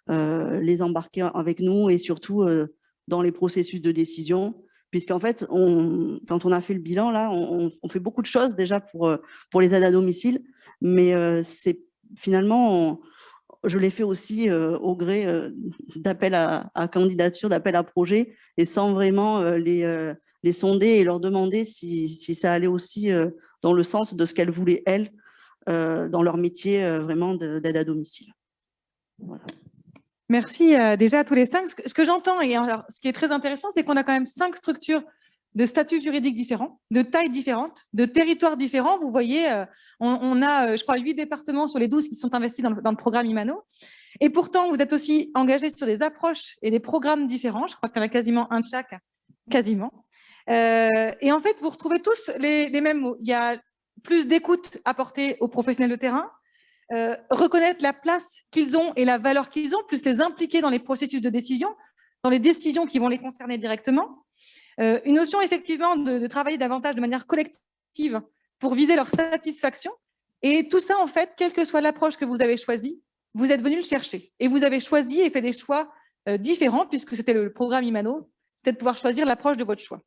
les embarquer avec nous, et surtout dans les processus de décision. Puisqu'en fait, quand on a fait le bilan, là, on fait beaucoup de choses déjà pour les aides à domicile, mais c'est finalement, je l'ai fait aussi au gré d'appels à candidature, d'appels à projet, et sans vraiment les sonder et leur demander si ça allait aussi dans le sens de ce qu'elles voulaient, elles, dans leur métier vraiment d'aide à domicile. Voilà.
Merci déjà à tous les 5. Ce que j'entends, et alors, ce qui est très intéressant, c'est qu'on a quand même 5 structures de statuts juridiques différents, de tailles différentes, de territoires différents. Vous voyez, on a, je crois, 8 départements sur les 12 qui sont investis dans le programme Imano. Et pourtant, vous êtes aussi engagés sur des approches et des programmes différents. Je crois qu'il y en a quasiment un de chaque, quasiment. Et en fait, vous retrouvez tous les mêmes mots. Il y a plus d'écoute apportée aux professionnels de terrain, reconnaître la place qu'ils ont et la valeur qu'ils ont, plus les impliquer dans les processus de décision, dans les décisions qui vont les concerner directement. Une notion effectivement de travailler davantage de manière collective pour viser leur satisfaction. Et tout ça, en fait, quelle que soit l'approche que vous avez choisie, vous êtes venu le chercher. Et vous avez choisi et fait des choix différents, puisque c'était le programme Imano, c'était de pouvoir choisir l'approche de votre choix.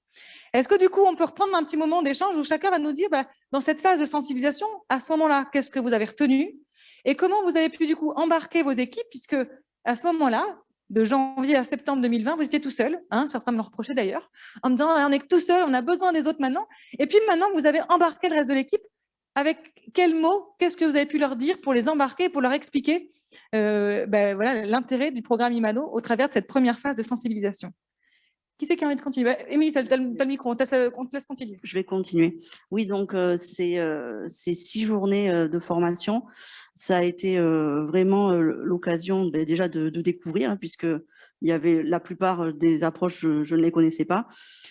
Est-ce que du coup, on peut reprendre un petit moment d'échange où chacun va nous dire, dans cette phase de sensibilisation, à ce moment-là, qu'est-ce que vous avez retenu et comment vous avez pu du coup embarquer vos équipes, puisque à ce moment-là, de janvier à septembre 2020, vous étiez tout seul, certains me le reprochaient d'ailleurs, en me disant on est tout seul, on a besoin des autres maintenant. Et puis maintenant, vous avez embarqué le reste de l'équipe. Avec quels mots, qu'est-ce que vous avez pu leur dire pour les embarquer, pour leur expliquer voilà, l'intérêt du programme Imano au travers de cette première phase de sensibilisation? Qui c'est qui a envie de continuer? Émilie, tu as le micro, on te laisse continuer.
Je vais continuer. Oui, donc ces 6 journées de formation, ça a été vraiment l'occasion déjà de découvrir, puisqu'il y avait la plupart des approches, je ne les connaissais pas.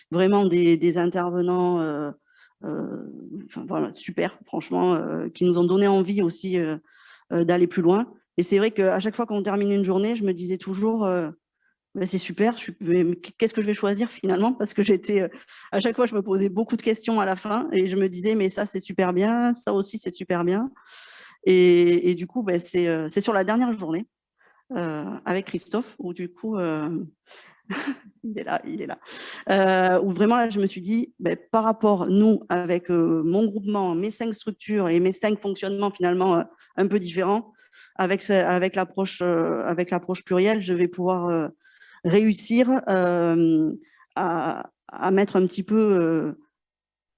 Vraiment des intervenants voilà, super, franchement, qui nous ont donné envie aussi d'aller plus loin. Et c'est vrai qu'à chaque fois qu'on termine une journée, je me disais toujours... c'est super, qu'est-ce que je vais choisir finalement? Parce que à chaque fois, je me posais beaucoup de questions à la fin et je me disais, mais ça, c'est super bien, ça aussi, c'est super bien. Et du coup, c'est sur la dernière journée avec Christophe, où du coup, il est là, où vraiment, là, je me suis dit, par rapport, nous, avec mon groupement, mes 5 structures et mes 5 fonctionnements finalement un peu différents, avec l'approche plurielle, je vais pouvoir... réussir à mettre un petit peu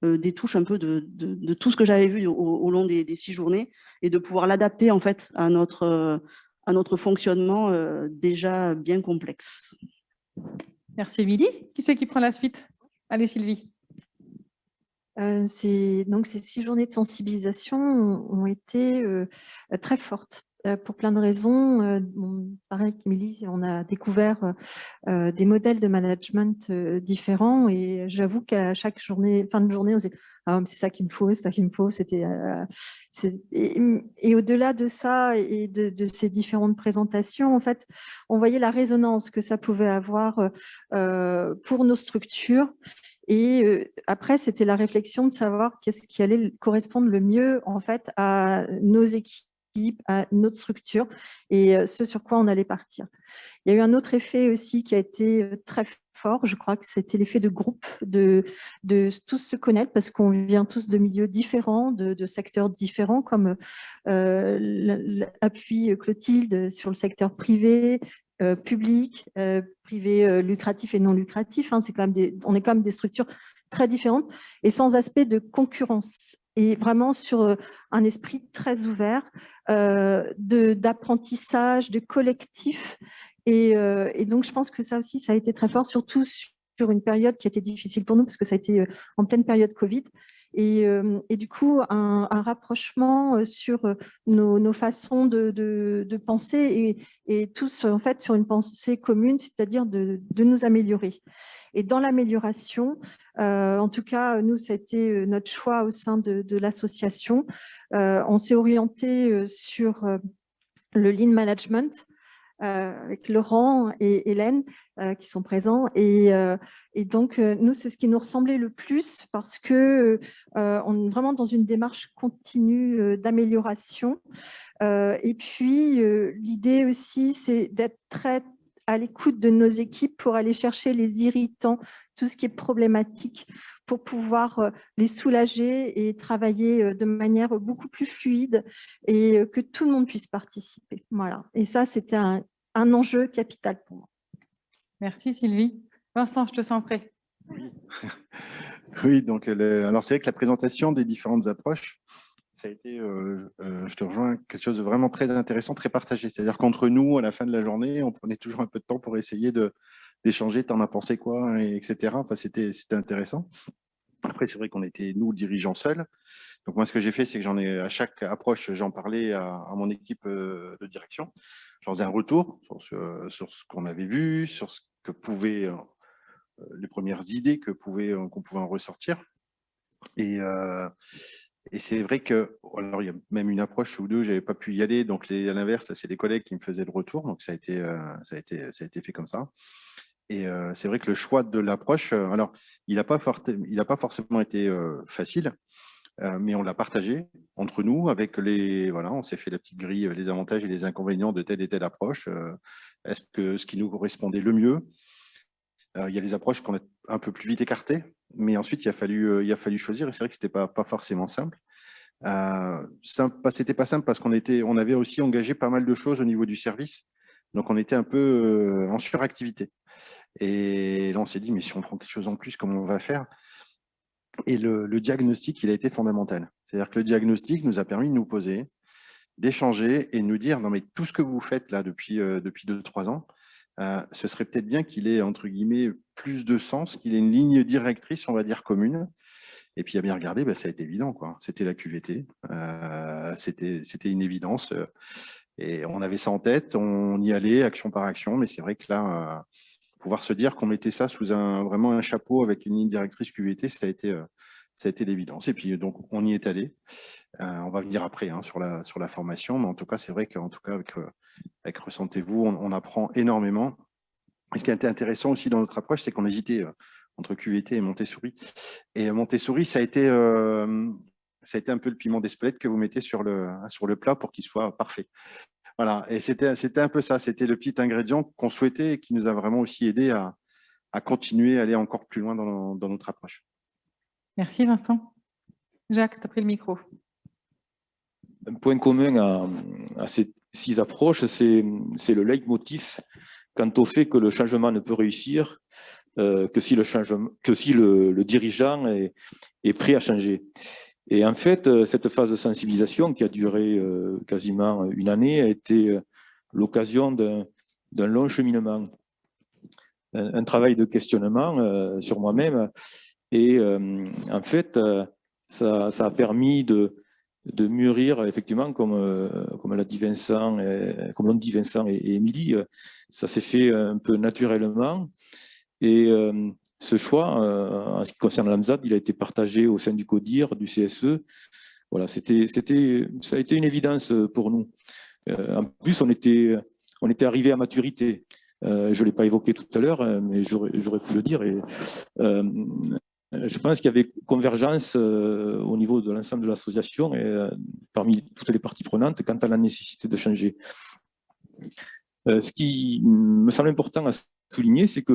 des touches un peu de tout ce que j'avais vu au long des 6 journées, et de pouvoir l'adapter en fait à notre fonctionnement déjà bien complexe.
Merci Émilie. Qui c'est qui prend la suite? Allez Sylvie.
Ces 6 journées de sensibilisation ont été très fortes. Pour plein de raisons. Pareil qu'Émilie, on a découvert des modèles de management différents, et j'avoue qu'à chaque fin de journée, on se dit « Ah, c'est ça qu'il me faut, c'est ça qu'il me faut ». Et au-delà de ça et de ces différentes présentations, en fait, on voyait la résonance que ça pouvait avoir pour nos structures. Et après, c'était la réflexion de savoir qu'est-ce qui allait correspondre le mieux en fait à nos équipes, à notre structure, et ce sur quoi on allait partir. Il y a eu un autre effet aussi qui a été très fort, je crois que c'était l'effet de groupe, de tous se connaître, parce qu'on vient tous de milieux différents, de secteurs différents, comme l'appui Clotilde sur le secteur privé, public, privé lucratif et non lucratif. Hein, on est quand même des structures très différentes et sans aspect de concurrence. Et vraiment sur un esprit très ouvert d'apprentissage, de collectif. Et donc, je pense que ça aussi, ça a été très fort, surtout sur une période qui a été difficile pour nous, parce que ça a été en pleine période Covid. Et du coup, un rapprochement sur nos façons de penser et tous, en fait, sur une pensée commune, c'est-à-dire de nous améliorer. Et dans l'amélioration, en tout cas, nous, ça a été notre choix au sein de l'association. On s'est orienté sur le lean management, avec Laurent et Hélène qui sont présents. Et donc, nous, c'est ce qui nous ressemblait le plus parce qu'on est vraiment dans une démarche continue d'amélioration. Et puis, l'idée aussi, c'est d'être très à l'écoute de nos équipes pour aller chercher les irritants, tout ce qui est problématique, pour pouvoir les soulager et travailler de manière beaucoup plus fluide et que tout le monde puisse participer. Voilà. Et ça, c'était un enjeu capital pour moi.
Merci Sylvie. Vincent, je te sens prêt.
Oui, donc alors c'est vrai que la présentation des différentes approches, ça a été, je te rejoins, quelque chose de vraiment très intéressant, très partagé. C'est-à-dire qu'entre nous, à la fin de la journée, on prenait toujours un peu de temps pour essayer d'échanger, t'en as pensé quoi, etc. Enfin, c'était intéressant. Après, c'est vrai qu'on était, nous, dirigeants seuls. Donc moi, ce que j'ai fait, c'est que à chaque approche, j'en parlais à mon équipe de direction. J'en faisais un retour sur ce qu'on avait vu, sur ce que pouvaient, les premières idées qu'on pouvait en ressortir. Et c'est vrai que, alors il y a même une approche ou deux, j'avais pas pu y aller, donc à l'inverse, c'est les collègues qui me faisaient le retour, donc ça a été fait comme ça. Et c'est vrai que le choix de l'approche, alors il n'a pas forcément été facile, mais on l'a partagé entre nous avec on s'est fait la petite grille, les avantages et les inconvénients de telle et telle approche. Est-ce que ce qui nous correspondait le mieux? Il y a des approches qu'on a un peu plus vite écartées, mais ensuite il a fallu choisir, et c'est vrai que c'était pas forcément simple. C'était pas simple parce qu'on avait aussi engagé pas mal de choses au niveau du service, donc on était un peu en suractivité. Et là on s'est dit, mais si on prend quelque chose en plus, comment on va faire? Et le diagnostic, il a été fondamental. C'est-à-dire que le diagnostic nous a permis de nous poser, d'échanger et de nous dire, non mais tout ce que vous faites là depuis 2-3 ans, ce serait peut-être bien qu'il ait, entre guillemets, plus de sens, qu'il ait une ligne directrice, on va dire, commune. Et puis, à bien regarder, ça a été évident, quoi. C'était la QVT, c'était une évidence. Et on avait ça en tête, on y allait, action par action, mais c'est vrai que là, pouvoir se dire qu'on mettait ça sous vraiment un chapeau avec une ligne directrice QVT, ça a été l'évidence. Et puis, donc, on y est allé. On va venir après sur la formation, mais en tout cas, c'est vrai qu'en tout cas, avec Ressentez-vous, on apprend énormément. Et ce qui a été intéressant aussi dans notre approche, c'est qu'on hésitait entre QVT et Montessori. Et Montessori, ça a été un peu le piment d'Espelette que vous mettez sur le plat pour qu'il soit parfait. Voilà, et c'était un peu ça, c'était le petit ingrédient qu'on souhaitait et qui nous a vraiment aussi aidé à continuer, à aller encore plus loin dans notre approche.
Merci Vincent. Jacques, tu as pris le micro.
Un point commun à ces 6 approches, c'est le leitmotiv quant au fait que le changement ne peut réussir que si le dirigeant est prêt à changer. Et en fait, cette phase de sensibilisation qui a duré quasiment une année a été l'occasion d'un long cheminement, un travail de questionnement sur moi-même. Et en fait, ça a permis de mûrir, effectivement, comme l'a dit Vincent, comme l'ont dit Vincent et Émilie, ça s'est fait un peu naturellement. Et ce choix, en ce qui concerne l'AMSAD, il a été partagé au sein du CODIR, du CSE. Voilà, ça a été une évidence pour nous. En plus, on était arrivé à maturité. Je ne l'ai pas évoqué tout à l'heure, mais j'aurais pu le dire. Et, je pense qu'il y avait convergence au niveau de l'ensemble de l'association et parmi toutes les parties prenantes quant à la nécessité de changer. Ce qui me semble important à souligner, c'est que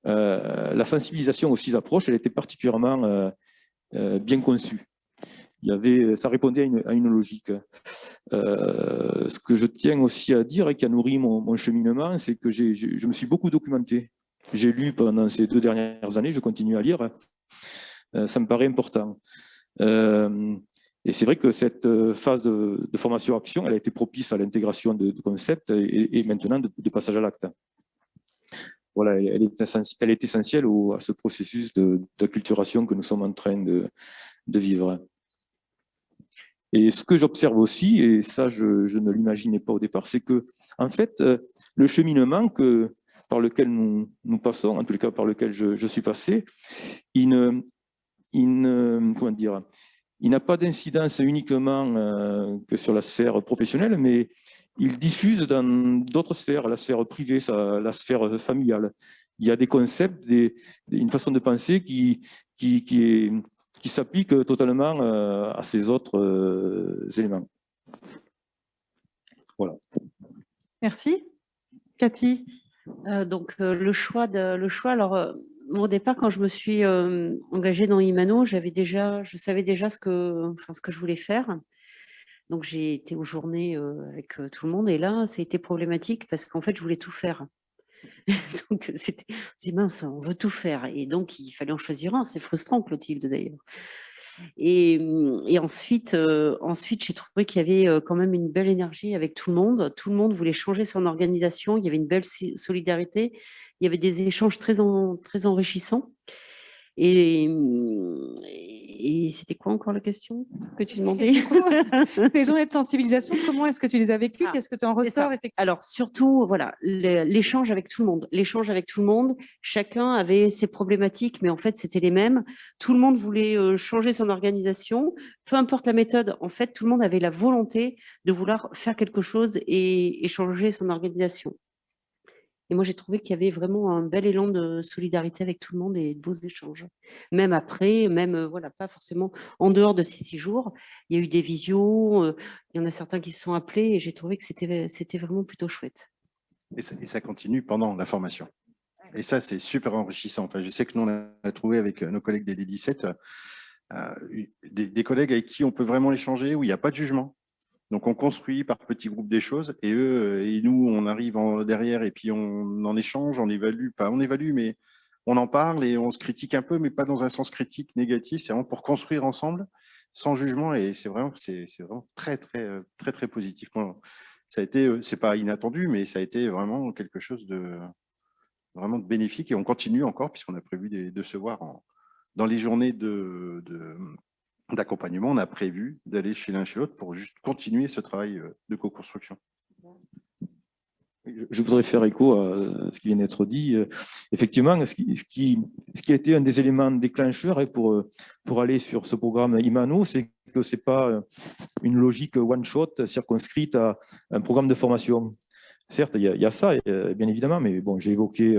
la sensibilisation aux 6 approches, elle était particulièrement bien conçue. ça répondait à une logique. Ce que je tiens aussi à dire et qui a nourri mon cheminement, c'est que je me suis beaucoup documenté. J'ai lu pendant ces 2 dernières années, je continue à lire. Ça me paraît important. Et c'est vrai que cette phase de formation-action, elle a été propice à l'intégration de concepts et maintenant de passage à l'acte. Voilà, elle est essentielle à ce processus d'acculturation que nous sommes en train de vivre. Et ce que j'observe aussi, et ça je ne l'imaginais pas au départ, c'est que en fait, le cheminement par lequel nous passons, en tout cas par lequel je suis passé, il n'a pas d'incidence uniquement que sur la sphère professionnelle, mais il diffuse dans d'autres sphères, la sphère privée, la sphère familiale. Il y a des concepts, une façon de penser qui s'applique totalement à ces autres éléments. Voilà.
Merci. Cathy.
Donc, le choix, alors, au départ, quand je me suis engagée dans Imano, je savais déjà ce que je voulais faire. Donc, j'ai été aux journées avec tout le monde. Et là, ça a été problématique parce qu'en fait, je voulais tout faire. Donc, c'est mince, on veut tout faire. Et donc, il fallait en choisir un. C'est frustrant, Clotilde, d'ailleurs. Et ensuite, j'ai trouvé qu'il y avait quand même une belle énergie avec tout le monde. Tout le monde voulait changer son organisation. Il y avait une belle solidarité. Il y avait des échanges très enrichissants. Et c'était quoi encore la question que tu demandais?
Les journées de sensibilisation, comment est-ce que tu les as vécues? Qu'est-ce que tu en ressors effectivement?
Alors surtout, voilà, l'échange avec tout le monde. L'échange avec tout le monde, chacun avait ses problématiques, mais en fait, c'était les mêmes. Tout le monde voulait changer son organisation. Peu importe la méthode, en fait, tout le monde avait la volonté de vouloir faire quelque chose et changer son organisation. Et moi, j'ai trouvé qu'il y avait vraiment un bel élan de solidarité avec tout le monde et de beaux échanges. Même après, voilà, pas forcément en dehors de ces 6 jours. Il y a eu des visios, il y en a certains qui se sont appelés et j'ai trouvé que c'était vraiment plutôt chouette.
Et ça continue pendant la formation. Et ça, c'est super enrichissant. Enfin, je sais que nous, on a trouvé avec nos collègues des D17 des collègues avec qui on peut vraiment échanger, où il n'y a pas de jugement. Donc, on construit par petits groupes des choses et eux et nous, on arrive derrière et puis on en échange, on évalue, mais on en parle et on se critique un peu, mais pas dans un sens critique négatif. C'est vraiment pour construire ensemble, sans jugement et c'est vraiment très, très, très, très positif. Ça a été, c'est pas inattendu, mais ça a été vraiment quelque chose de bénéfique et on continue encore puisqu'on a prévu de se voir dans les journées d'accompagnement, on a prévu d'aller chez l'un chez l'autre pour juste continuer ce travail de co-construction.
Je voudrais faire écho à ce qui vient d'être dit. Effectivement, ce qui a été un des éléments déclencheurs pour aller sur ce programme Imano, c'est que ce n'est pas une logique one-shot circonscrite à un programme de formation. Certes, il y a ça, bien évidemment, mais bon, j'ai évoqué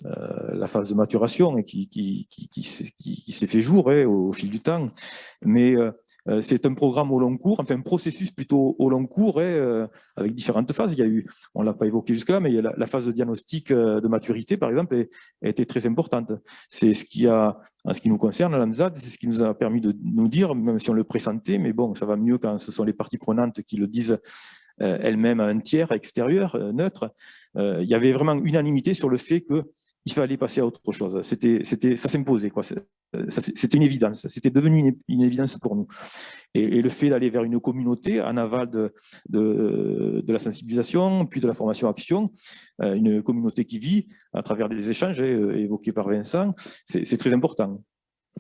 la phase de maturation qui s'est fait jour au fil du temps. Mais c'est un programme au long cours, enfin un processus plutôt au long cours, avec différentes phases. Il y a eu, on ne l'a pas évoqué jusque-là, mais il y a la phase de diagnostic de maturité, par exemple, a été très importante. C'est ce qui a, en ce qui nous concerne, à l'AMSAD, c'est ce qui nous a permis de nous dire, même si on le pressentait, mais bon, ça va mieux quand ce sont les parties prenantes qui le disent elle-même à un tiers extérieur, neutre. Il y avait vraiment unanimité sur le fait qu'il fallait passer à autre chose. Ça s'imposait, quoi. C'était une évidence. C'était devenu une évidence pour nous. Et le fait d'aller vers une communauté en aval de la sensibilisation, puis de la formation-action, une communauté qui vit à travers des échanges évoqués par Vincent, c'est très important.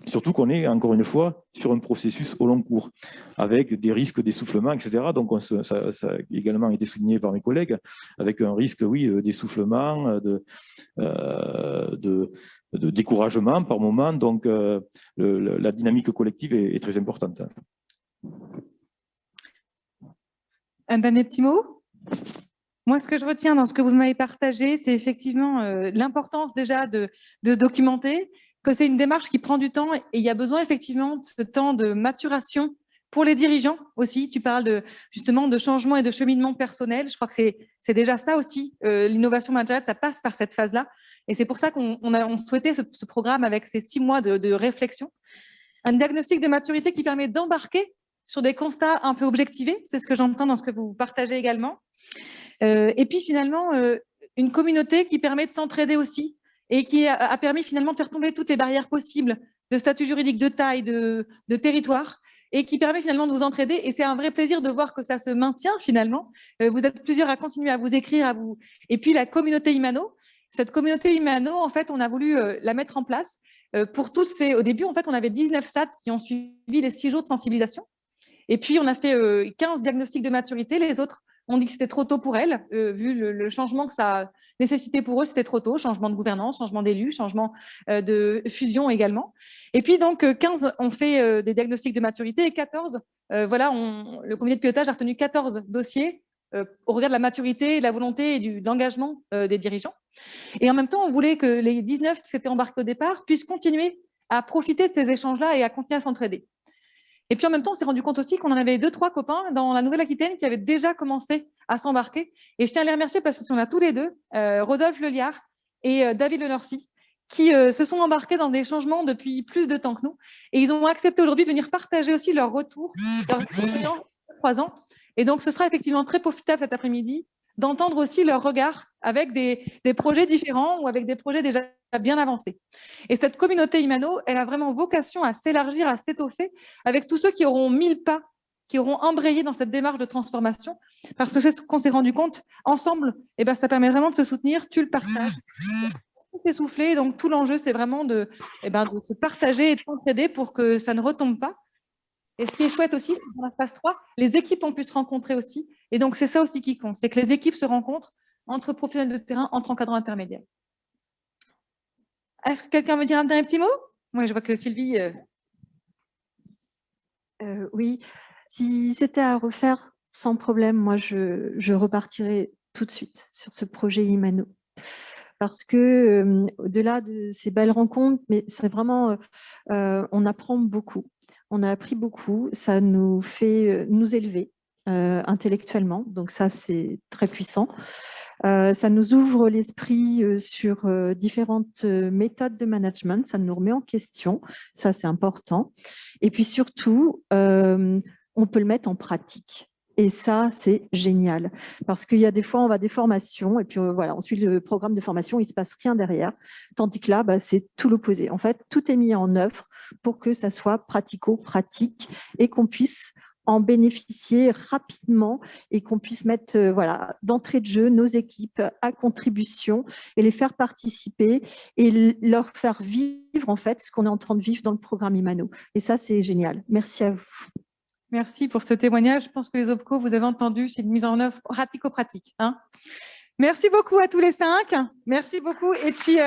Surtout qu'on est, encore une fois, sur un processus au long cours, avec des risques d'essoufflement, etc. Donc, ça a également été souligné par mes collègues, avec un risque, oui, d'essoufflement, de découragement par moment. Donc, la dynamique collective est très importante.
Un dernier petit mot ? Moi, ce que je retiens dans ce que vous m'avez partagé, c'est effectivement l'importance déjà de se documenter, que c'est une démarche qui prend du temps et il y a besoin effectivement de ce temps de maturation pour les dirigeants aussi. Tu parles justement de changement et de cheminement personnel. Je crois que c'est déjà ça aussi. L'innovation managériale, ça passe par cette phase-là. Et c'est pour ça qu'on souhaitait ce programme avec ces 6 mois de réflexion. un diagnostic de maturité qui permet d'embarquer sur des constats un peu objectivés, c'est ce que j'entends dans ce que vous partagez également. Et puis finalement, une communauté qui permet de s'entraider aussi et qui a permis finalement de faire tomber toutes les barrières possibles de statut juridique, de taille, de territoire, et qui permet finalement de vous entraider. Et c'est un vrai plaisir de voir que ça se maintient finalement. Vous êtes plusieurs à continuer à vous écrire, Et puis la communauté Imano. Cette communauté Imano, en fait, on a voulu la mettre en place pour toutes ces... Au début, en fait, on avait 19 SAD qui ont suivi les 6 jours de sensibilisation. Et puis, on a fait 15 diagnostics de maturité. Les autres ont dit que c'était trop tôt pour elles, vu le changement que ça a nécessité pour eux, c'était trop tôt. Changement de gouvernance, changement d'élus, changement de fusion également. Et puis, donc, 15 ont fait des diagnostics de maturité et 14, le comité de pilotage a retenu 14 dossiers au regard de la maturité, de la volonté et de l'engagement des dirigeants. Et en même temps, on voulait que les 19 qui s'étaient embarqués au départ puissent continuer à profiter de ces échanges-là et à continuer à s'entraider. Et puis en même temps, on s'est rendu compte aussi qu'on en avait 2-3 copains dans la Nouvelle-Aquitaine qui avaient déjà commencé à s'embarquer. Et je tiens à les remercier parce qu'ils sont là tous les deux, Rodolphe Leliard et David Lenorcy, qui se sont embarqués dans des changements depuis plus de temps que nous. Et ils ont accepté aujourd'hui de venir partager aussi leur retour, leur expérience de 3 ans. Et donc, ce sera effectivement très profitable cet après-midi d'entendre aussi leur regard avec des projets différents ou avec des projets déjà bien avancés. Et cette communauté Imano, elle a vraiment vocation à s'élargir, à s'étoffer avec tous ceux qui auront mis le pas, qui auront embrayé dans cette démarche de transformation, parce que c'est ce qu'on s'est rendu compte ensemble, ça permet vraiment de se soutenir, tu le partages. Essoufflé, donc tout l'enjeu, c'est vraiment de se partager et de s'entraider pour que ça ne retombe pas. Et ce qui est chouette aussi, c'est que dans la phase 3, les équipes ont pu se rencontrer aussi. Et donc, c'est ça aussi qui compte, c'est que les équipes se rencontrent entre professionnels de terrain, entre encadrants intermédiaires. Est-ce que quelqu'un veut dire un dernier petit mot? Moi, je vois que Sylvie...
Oui, si c'était à refaire, sans problème, moi, je repartirais tout de suite sur ce projet Imano. Parce que, au-delà de ces belles rencontres, mais c'est vraiment, on apprend beaucoup. On a appris beaucoup, ça nous fait nous élever intellectuellement, donc ça c'est très puissant. Ça nous ouvre l'esprit sur différentes méthodes de management, ça nous remet en question, ça c'est important. Et puis surtout, on peut le mettre en pratique. Et ça, c'est génial. Parce qu'il y a des fois, on va à des formations et puis voilà, on suit le programme de formation, il ne se passe rien derrière. Tandis que là, c'est tout l'opposé. En fait, tout est mis en œuvre pour que ça soit pratico-pratique et qu'on puisse en bénéficier rapidement et qu'on puisse mettre d'entrée de jeu nos équipes à contribution et les faire participer et leur faire vivre en fait ce qu'on est en train de vivre dans le programme Imano. Et ça, c'est génial. Merci à vous.
Merci pour ce témoignage. Je pense que les OPCO, vous avez entendu, c'est une mise en œuvre pratico-pratique. Merci beaucoup à tous les 5. Merci beaucoup. Et puis...